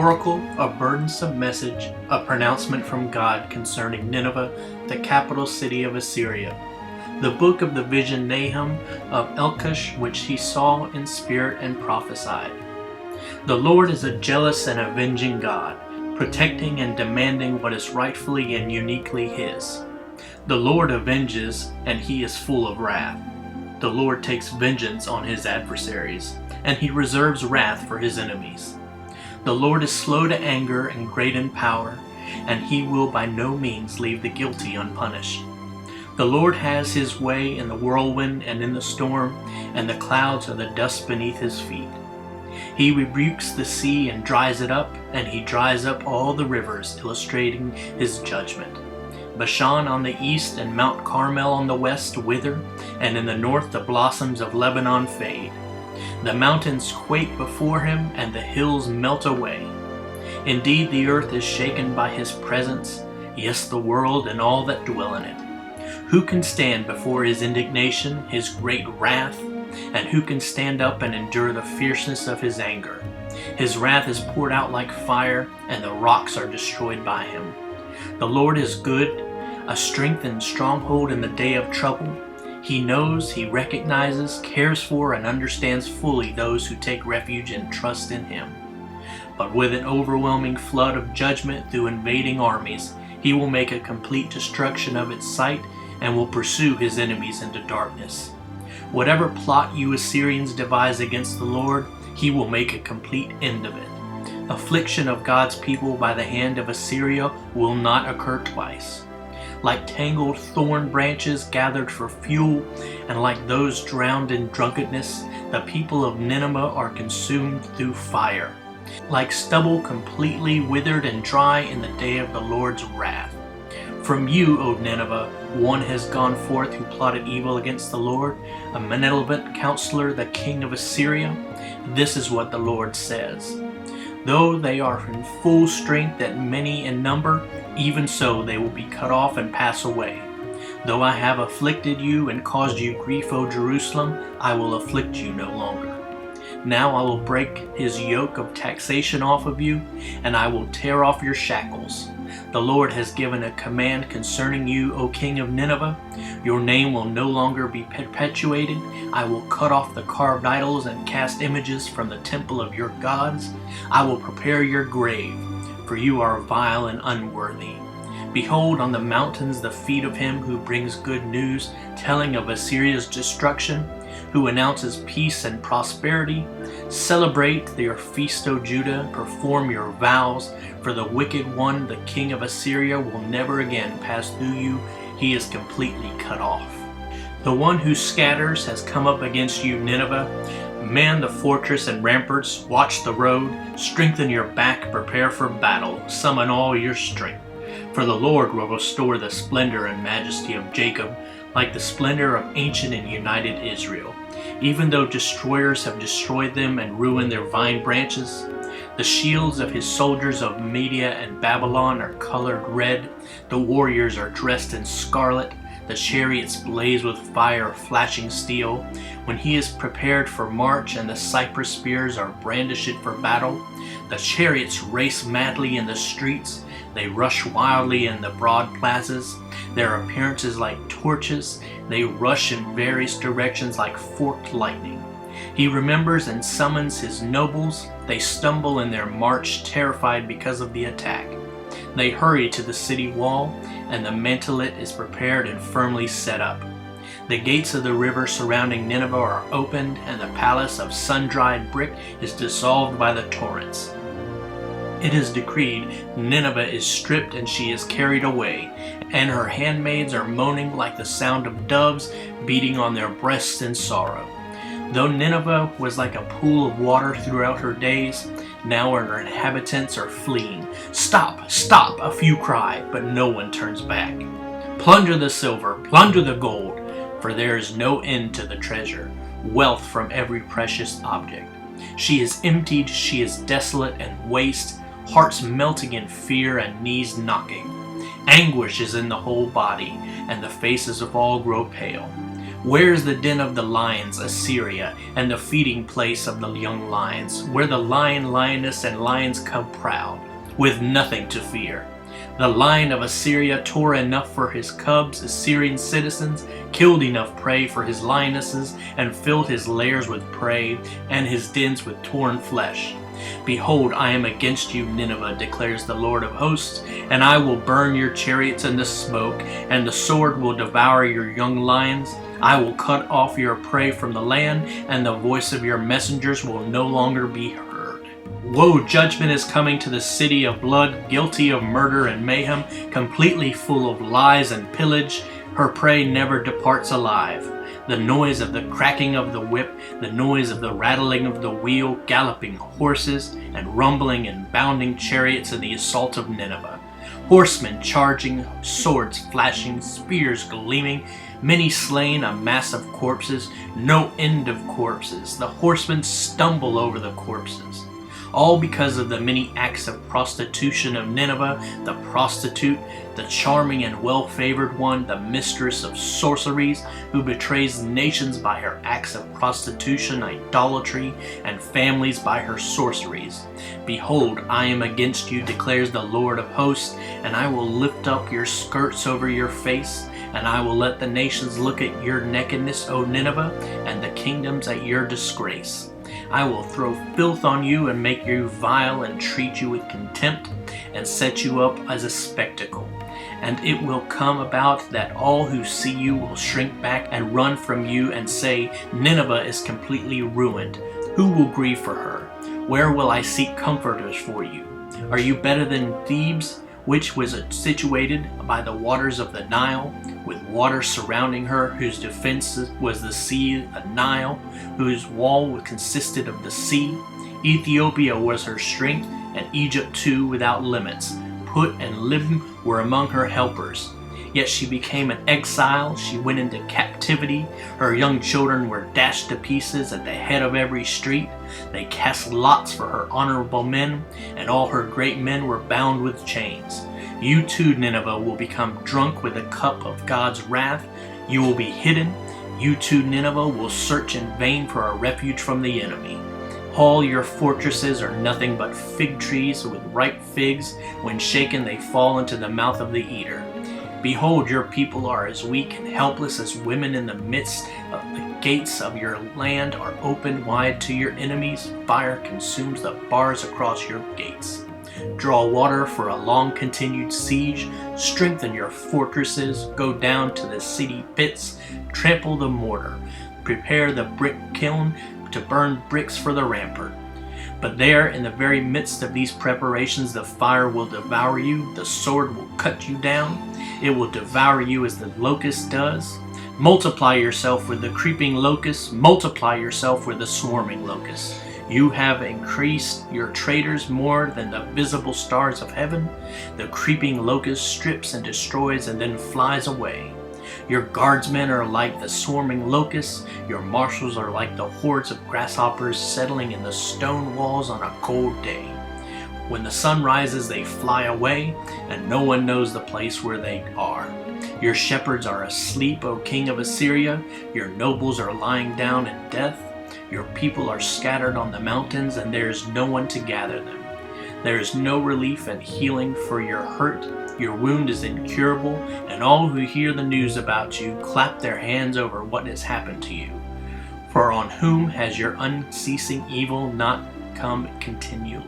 oracle, a burdensome message, a pronouncement from God concerning Nineveh, the capital city of Assyria. The book of the vision Nahum of Elkosh, which he saw in spirit and prophesied. The Lord is a jealous and avenging God, protecting and demanding what is rightfully and uniquely his. The Lord avenges, and he is full of wrath. The Lord takes vengeance on his adversaries, and he reserves wrath for his enemies. The Lord is slow to anger and great in power, and he will by no means leave the guilty unpunished. The Lord has his way in the whirlwind and in the storm, and the clouds are the dust beneath his feet. He rebukes the sea and dries it up, and he dries up all the rivers, illustrating his judgment. Bashan on the east and Mount Carmel on the west wither, and in the north the blossoms of Lebanon fade. The mountains quake before him, and the hills melt away. Indeed, the earth is shaken by his presence, yes, the world and all that dwell in it. Who can stand before his indignation, his great wrath? And who can stand up and endure the fierceness of his anger? His wrath is poured out like fire, and the rocks are destroyed by him. The Lord is good, a strength and stronghold in the day of trouble. He knows, he recognizes, cares for, and understands fully those who take refuge and trust in him. But with an overwhelming flood of judgment through invading armies, he will make a complete destruction of its site and will pursue his enemies into darkness. Whatever plot you Assyrians devise against the Lord, he will make a complete end of it. Affliction of God's people by the hand of Assyria will not occur twice. Like tangled thorn branches gathered for fuel, and like those drowned in drunkenness, the people of Nineveh are consumed through fire. Like stubble completely withered and dry in the day of the Lord's wrath. From you, O Nineveh, one has gone forth who plotted evil against the Lord, a malevolent counselor, the king of Assyria. This is what the Lord says. Though they are in full strength and many in number, even so they will be cut off and pass away. Though I have afflicted you and caused you grief, O Jerusalem, I will afflict you no longer. Now I will break his yoke of taxation off of you, and I will tear off your shackles. The Lord has given a command concerning you, O king of Nineveh. Your name will no longer be perpetuated. I will cut off the carved idols and cast images from the temple of your gods. I will prepare your grave, for you are vile and unworthy. Behold, on the mountains the feet of him who brings good news, telling of Assyria's destruction, who announces peace and prosperity. Celebrate your feast, O Judah, perform your vows, for the wicked one, the king of Assyria, will never again pass through you. He is completely cut off. The one who scatters has come up against you, Nineveh. Man the fortress and ramparts, watch the road, strengthen your back, prepare for battle, summon all your strength. For the Lord will restore the splendor and majesty of Jacob, like the splendor of ancient and united Israel. Even though destroyers have destroyed them and ruined their vine branches, the shields of his soldiers of Media and Babylon are colored red. The warriors are dressed in scarlet. The chariots blaze with fire, flashing steel. When he is prepared for march and the cypress spears are brandished for battle, the chariots race madly in the streets. They rush wildly in the broad plazas. Their appearance is like torches. They rush in various directions like forked lightning. He remembers and summons his nobles. They stumble in their march, terrified because of the attack. They hurry to the city wall, and the mantelet is prepared and firmly set up. The gates of the river surrounding Nineveh are opened, and the palace of sun-dried brick is dissolved by the torrents. It is decreed, Nineveh is stripped and she is carried away, and her handmaids are moaning like the sound of doves beating on their breasts in sorrow. Though Nineveh was like a pool of water throughout her days, now her inhabitants are fleeing. Stop, stop, a few cry, but no one turns back. Plunder the silver, plunder the gold, for there is no end to the treasure, wealth from every precious object. She is emptied, she is desolate and waste, hearts melting in fear and knees knocking. Anguish is in the whole body, and the faces of all grow pale. Where is the den of the lions, Assyria, and the feeding place of the young lions, where the lion, lioness, and lions come proud, with nothing to fear? The lion of Assyria tore enough for his cubs, Assyrian citizens, killed enough prey for his lionesses, and filled his lairs with prey, and his dens with torn flesh. Behold, I am against you, Nineveh, declares the Lord of hosts, and I will burn your chariots in the smoke, and the sword will devour your young lions. I will cut off your prey from the land, and the voice of your messengers will no longer be heard. Woe, judgment is coming to the city of blood, guilty of murder and mayhem, completely full of lies and pillage. Her prey never departs alive. The noise of the cracking of the whip, the noise of the rattling of the wheel, galloping horses, and rumbling and bounding chariots in the assault of Nineveh. Horsemen charging, swords flashing, spears gleaming, many slain, a mass of corpses, no end of corpses. The horsemen stumble over the corpses. All because of the many acts of prostitution of Nineveh, the prostitute, the charming and well-favored one, the mistress of sorceries, who betrays nations by her acts of prostitution, idolatry, and families by her sorceries. Behold, I am against you, declares the Lord of hosts, and I will lift up your skirts over your face, and I will let the nations look at your nakedness, O Nineveh, and the kingdoms at your disgrace. I will throw filth on you and make you vile and treat you with contempt and set you up as a spectacle. And it will come about that all who see you will shrink back and run from you and say, Nineveh is completely ruined. Who will grieve for her? Where will I seek comforters for you? Are you better than Thebes, which was situated by the waters of the Nile, with water surrounding her, whose defense was the sea, the Nile, whose wall consisted of the sea? Ethiopia was her strength, and Egypt too without limits. Put and Libn were among her helpers. Yet she became an exile, she went into captivity, her young children were dashed to pieces at the head of every street. They cast lots for her honorable men, and all her great men were bound with chains. You too, Nineveh, will become drunk with the cup of God's wrath. You will be hidden. You too, Nineveh, will search in vain for a refuge from the enemy. All your fortresses are nothing but fig trees with ripe figs. When shaken, they fall into the mouth of the eater. Behold, your people are as weak and helpless as women in the midst of the gates of your land are opened wide to your enemies. Fire consumes the bars across your gates. Draw water for a long continued siege. Strengthen your fortresses. Go down to the city pits. Trample the mortar. Prepare the brick kiln to burn bricks for the rampart. But there, in the very midst of these preparations, the fire will devour you. The sword will cut you down. It will devour you as the locust does. Multiply yourself with the creeping locust. Multiply yourself with the swarming locust. You have increased your traitors more than the visible stars of heaven. The creeping locust strips and destroys and then flies away. Your guardsmen are like the swarming locusts. Your marshals are like the hordes of grasshoppers settling in the stone walls on a cold day. When the sun rises, they fly away, and no one knows the place where they are. Your shepherds are asleep, O king of Assyria. Your nobles are lying down in death. Your people are scattered on the mountains, and there is no one to gather them. There is no relief and healing for your hurt. Your wound is incurable, and all who hear the news about you clap their hands over what has happened to you. For on whom has your unceasing evil not come continually?